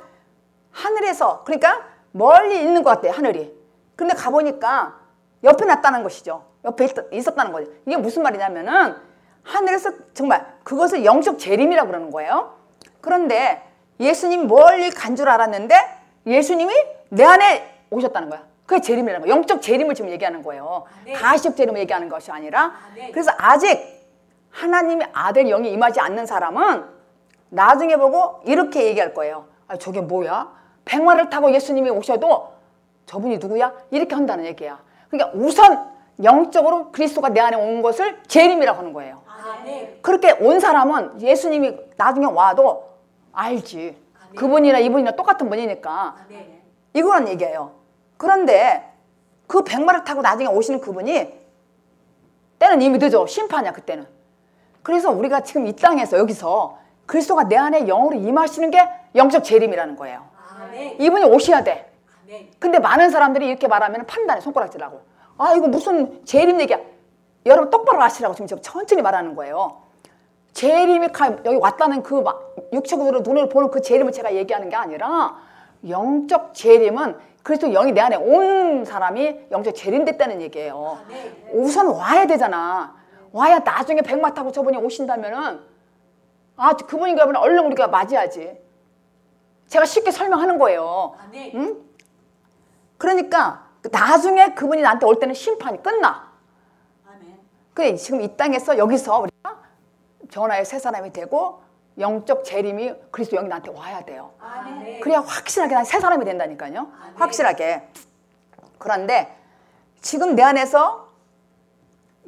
하늘에서 그러니까 멀리 있는 것 같아요. 하늘이. 근데 가보니까 옆에 났다는 것이죠. 옆에 있었다는 거죠. 이게 무슨 말이냐면은 하늘에서 정말 그것을 영적 재림이라고 그러는 거예요. 그런데 예수님이 멀리 간 줄 알았는데 예수님이 내 안에 오셨다는 거야. 그게 재림이라는 거야. 영적 재림을 지금 얘기하는 거예요. 가시적 재림을 얘기하는 것이 아니라. 그래서 아직 하나님의 아들 영이 임하지 않는 사람은 나중에 보고 이렇게 얘기할 거예요. 저게 뭐야? 백마를 타고 예수님이 오셔도 저분이 누구야? 이렇게 한다는 얘기야. 그러니까 우선 영적으로 그리스도가 내 안에 온 것을 재림이라고 하는 거예요. 그렇게 온 사람은 예수님이 나중에 와도 알지. 그분이나 이분이나 똑같은 분이니까. 이거란 얘기예요. 그런데 그 백마를 타고 나중에 오시는 그분이 때는 이미 늦어. 심판이야 그때는. 그래서 우리가 지금 이 땅에서 여기서 그리스도가 내 안에 영으로 임하시는 게 영적 재림이라는 거예요. 아멘. 이분이 오셔야 돼. 아멘. 근데 많은 사람들이 이렇게 말하면 판단에 손가락질하고, 아 이거 무슨 재림 얘기야. 여러분 똑바로 아시라고 지금 제가 천천히 말하는 거예요. 재림이 여기 왔다는 그 육체적으로 눈으로 보는 그 재림을 제가 얘기하는 게 아니라, 영적 재림은 그리스도 영이 내 안에 온 사람이 영적 재림됐다는 얘기예요. 우선 와야 되잖아. 와야 나중에 백마 타고 저분이 오신다면은, 아 그분이 그러면 얼른 우리가 맞이하지. 제가 쉽게 설명하는 거예요. 응? 그러니까 나중에 그분이 나한테 올 때는 심판이 끝나. 그래 지금 이 땅에서 여기서 우리가 변화의 새 사람이 되고 영적 재림이 그리스도 영이 나한테 와야 돼요. 그래야 확실하게 난 새 사람이 된다니까요. 확실하게. 그런데 지금 내 안에서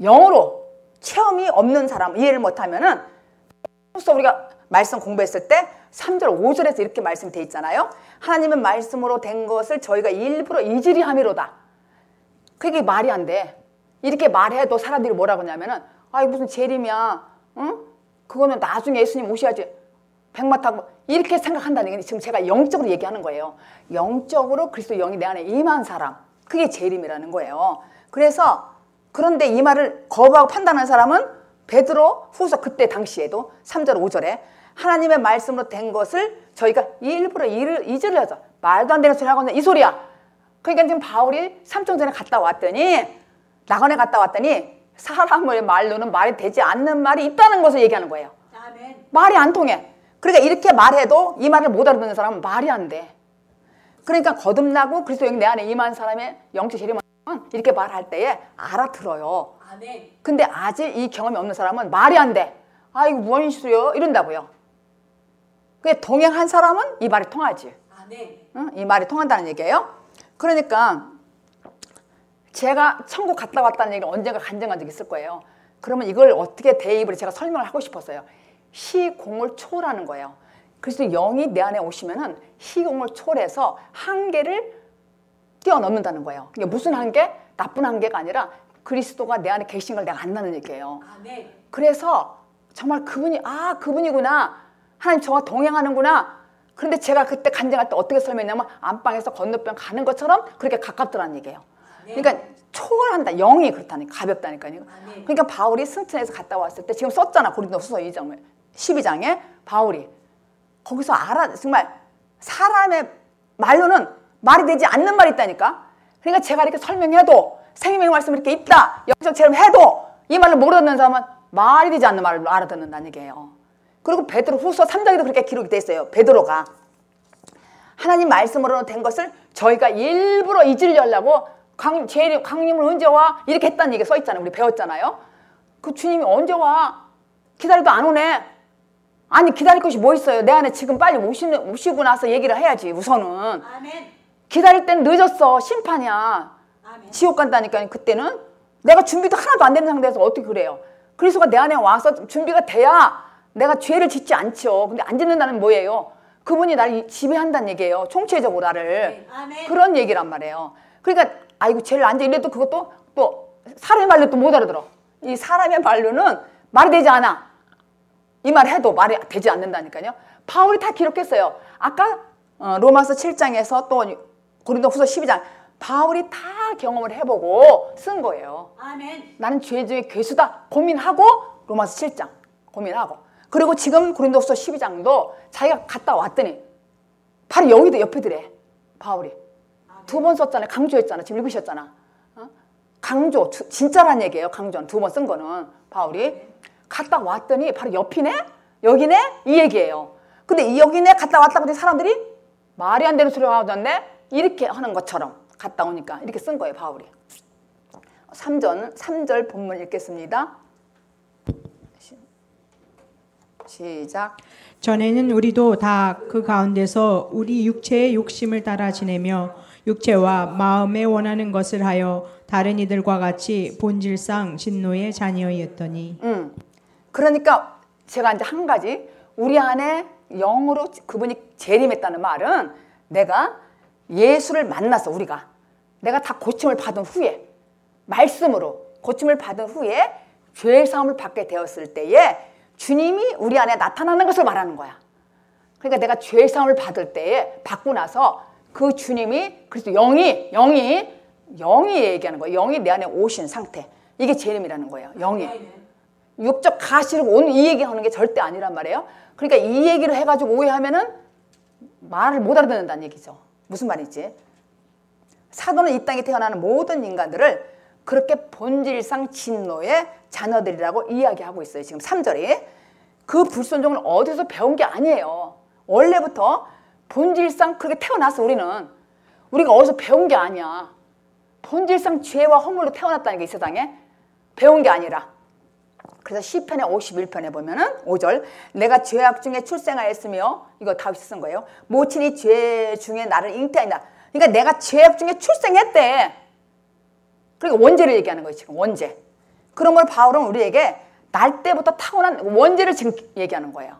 영으로 체험이 없는 사람, 이해를 못하면은, 그래서 우리가 말씀 공부했을 때 3절 5절에서 이렇게 말씀이 돼 있잖아요. 하나님은 말씀으로 된 것을 저희가 일부러 이질이 함이로다. 그게 말이 안 돼. 이렇게 말해도 사람들이 뭐라고 하냐면은, 아 이거 무슨 재림이야, 응? 그거는 나중에 예수님 오셔야지, 백마 타고, 이렇게 생각한다는 게 지금 제가 영적으로 얘기하는 거예요. 영적으로 그리스도 영이 내 안에 임한 사람, 그게 재림이라는 거예요. 그래서 그런데 이 말을 거부하고 판단하는 사람은 베드로 후서 그때 당시에도 3절 5절에 하나님의 말씀으로 된 것을 저희가 일부러 이질을 하자. 말도 안 되는 소리 하고 있는 이 소리야. 그러니까 지금 바울이 3천 전에 갔다 왔더니, 낙원에 갔다 왔더니 사람의 말로는 말이 되지 않는 말이 있다는 것을 얘기하는 거예요. 아멘. 말이 안 통해. 그러니까 이렇게 말해도 이 말을 못 알아듣는 사람은 말이 안 돼. 그러니까 거듭나고 그리스도 영이 내 안에 임한 사람의 영적 재림은 이렇게 말할 때에 알아들어요. 아멘. 근데 아직 이 경험이 없는 사람은 말이 안 돼. 아 이거 무슨 소리요? 이런다고요. 그게 동행한 사람은 이 말이 통하지. 아멘. 응? 이 말이 통한다는 얘기예요. 그러니까 제가 천국 갔다 왔다는 얘기를 언젠가 간증한 적이 있을 거예요. 그러면 이걸 어떻게 대입을 제가 설명을 하고 싶었어요. 시공을 초월하는 거예요. 그래서 영이 내 안에 오시면은 시공을 초월해서 한계를 뛰어넘는다는 거예요. 그게 무슨 한계? 나쁜 한계가 아니라 그리스도가 내 안에 계신 걸 내가 안다는 얘기예요. 아멘. 그래서 정말 그분이, 아 그분이구나, 하나님 저와 동행하는구나. 그런데 제가 그때 간증할 때 어떻게 설명했냐면, 안방에서 건너편 가는 것처럼 그렇게 가깝더라는 얘기예요. 그러니까 초월한다. 영이 그렇다니까, 가볍다니까요. 그러니까 바울이 승천에서 갔다 왔을 때 지금 썼잖아. 고린도후서 12장에 바울이 거기서 정말 사람의 말로는 말이 되지 않는 말이 있다니까. 그러니까 제가 이렇게 설명해도, 생명의 말씀이 이렇게 있다, 영적 체험 해도 이 말을 모르는 사람은 말이 되지 않는 말을 알아듣는다는 얘기예요. 그리고 베드로 후서 3장에도 그렇게 기록이 돼 있어요. 베드로가 하나님 말씀으로 된 것을 저희가 일부러 잊으려고 강림은 언제 와? 이렇게 했다는 얘기가 써 있잖아요. 우리 배웠잖아요. 그 주님이 언제 와? 기다려도 안 오네. 아니 기다릴 것이 뭐 있어요. 내 안에 지금 빨리 오시고 나서 얘기를 해야지 우선은. 아멘. 기다릴 땐 늦었어. 심판이야. 아멘. 지옥 간다니까. 그때는 내가 준비도 하나도 안 되는 상태에서 어떻게 그래요. 그리스도가 내 안에 와서 준비가 돼야 내가 죄를 짓지 않죠. 근데 안 짓는다는 뭐예요? 그분이 나를 지배한다는 얘기예요. 총체적으로 나를. 아멘. 그런 얘기란 말이에요. 그러니까 아이고 죄를 안 져. 이래도 그것도 또 사람의 말로 또 못 알아들어. 이 사람의 말로는 말이 되지 않아. 이 말 해도 말이 되지 않는다니까요. 바울이 다 기록했어요. 아까 로마서 7장에서 또 고린도후서 12장 바울이 다 경험을 해보고 쓴 거예요. 아멘. 나는 죄 중에 괴수다 고민하고 로마서 7장 고민하고, 그리고 지금 고린도후서 12장도 자기가 갔다 왔더니 바로 여기도 옆에 들에 바울이 두 번 썼잖아요. 강조했잖아. 지금 읽으셨잖아. 강조, 진짜란 얘기예요. 강조는 두 번 쓴 거는 바울이 갔다 왔더니 바로 옆이네? 여기네? 이 얘기예요. 근데 여기네 갔다 왔다 그랬더니 사람들이 말이 안 되는 소리가 나왔네? 이렇게 하는 것처럼 갔다 오니까 이렇게 쓴 거예요. 바울이. 3절 본문 읽겠습니다. 시작. 전에는 우리도 다 그 가운데서 우리 육체의 욕심을 따라 지내며 육체와 마음에 원하는 것을 하여 다른 이들과 같이 본질상 진노의 자녀였더니. 그러니까 제가 이제 한 가지, 우리 안에 영으로 그분이 재림했다는 말은 내가 예수를 만나서, 우리가 내가 다 고침을 받은 후에, 말씀으로 고침을 받은 후에 죄 사함을 받게 되었을 때에 주님이 우리 안에 나타나는 것을 말하는 거야. 그러니까 내가 죄 사함을 받을 때에, 받고 나서 그 주님이, 그래서 영이 얘기하는 거예요. 영이 내 안에 오신 상태. 이게 재림이라는 거예요. 영이. 육적 가시로 온 이 얘기하는 게 절대 아니란 말이에요. 그러니까 이 얘기를 해가지고 오해하면은 말을 못 알아듣는다는 얘기죠. 무슨 말이지? 사도는 이 땅에 태어나는 모든 인간들을 그렇게 본질상 진노의 자녀들이라고 이야기하고 있어요. 지금 3절이. 그 불순종을 어디서 배운 게 아니에요. 원래부터 본질상 그렇게 태어났어. 우리가 어디서 배운 게 아니야. 본질상 죄와 허물로 태어났다는 게 이 세상에 배운 게 아니라. 그래서 시편의 51편에 보면은 5절, 내가 죄악 중에 출생하였으며, 이거 다윗이 쓴 거예요. 모친이 죄 중에 나를 잉태하니라. 그러니까 내가 죄악 중에 출생했대. 그러니까 원죄를 얘기하는 거예요. 지금 원죄. 그러므로 바울은 우리에게 날 때부터 타고난 원죄를 지금 얘기하는 거예요.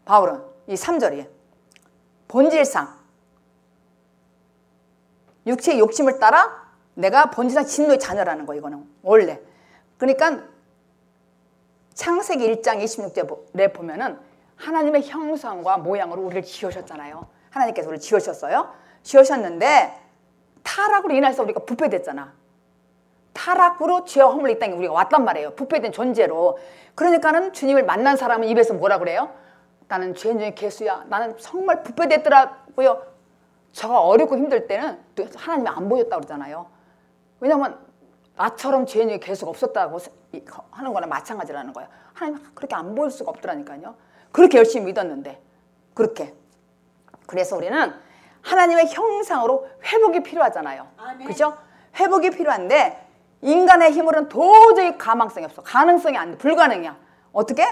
바울은 이 3절이 본질상 육체의 욕심을 따라 내가 본질상 진노의 자녀라는 거예요. 이거는 원래. 그러니까 창세기 1장 26절에 보면은 하나님의 형상과 모양으로 우리를 지으셨잖아요. 하나님께서 우리를 지으셨어요. 지으셨는데 타락으로 인해서 우리가 부패됐잖아. 타락으로 죄와 허물로 이 땅에 우리가 왔단 말이에요. 부패된 존재로. 그러니까는 주님을 만난 사람은 입에서 뭐라 그래요? 나는 죄인 중에 괴수야. 나는 정말 부패됐더라고요. 저가 어렵고 힘들 때는 또 하나님이 안 보였다고 그러잖아요. 왜냐면 나처럼 죄인 중에 괴수가 없었다고 하는 거나 마찬가지라는 거예요. 하나님 그렇게 안 보일 수가 없더라니까요. 그렇게 열심히 믿었는데. 그렇게. 그래서 우리는 하나님의 형상으로 회복이 필요하잖아요. 그죠? 회복이 필요한데 인간의 힘으로는 도저히 가망성이 없어. 가능성이 안 돼. 불가능이야. 어떻게?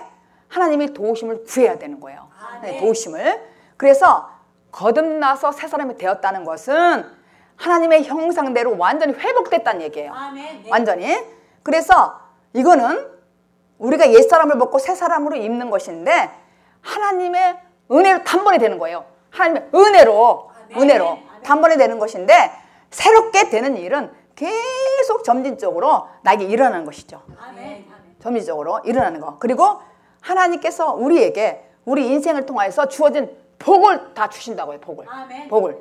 하나님이 도우심을 구해야 되는 거예요. 네, 도우심을. 그래서 거듭나서 새 사람이 되었다는 것은 하나님의 형상대로 완전히 회복됐다는 얘기예요. 완전히. 그래서 이거는 우리가 옛사람을 먹고 새 사람으로 입는 것인데 하나님의 은혜로 단번에 되는 거예요. 하나님의 은혜로 단번에 되는 것인데 새롭게 되는 일은 계속 점진적으로 나에게 일어나는 것이죠. 점진적으로 일어나는 거. 그리고 하나님께서 우리에게 우리 인생을 통해서 주어진 복을 다 주신다고요. 복을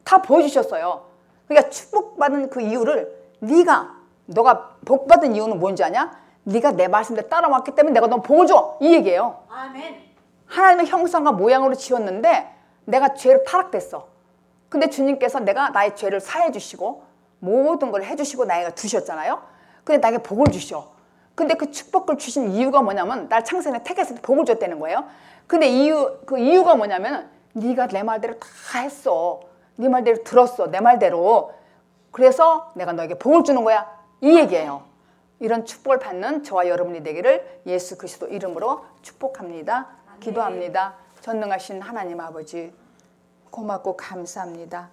다 보여주셨어요. 그러니까 축복받은 그 이유를 너가 복받은 이유는 뭔지 아냐? 네가 내 말씀대로 따라왔기 때문에 내가 너 복을 줘. 이 얘기예요. 하나님의 형상과 모양으로 지었는데 내가 죄로 타락됐어. 근데 주님께서 내가 나의 죄를 사해 주시고 모든 걸 해주시고 나에게 두셨잖아요. 근데 나에게 복을 주셔. 근데 그 축복을 주신 이유가 뭐냐면 날 창세전에 택했을 때 복을 줬다는 거예요. 근데 그 이유가 뭐냐면 네가 내 말대로 다 했어. 네 말대로 들었어. 내 말대로. 그래서 내가 너에게 복을 주는 거야. 이 얘기예요. 이런 축복을 받는 저와 여러분이 되기를 예수 그리스도 이름으로 축복합니다. 기도합니다. 전능하신 하나님 아버지 고맙고 감사합니다.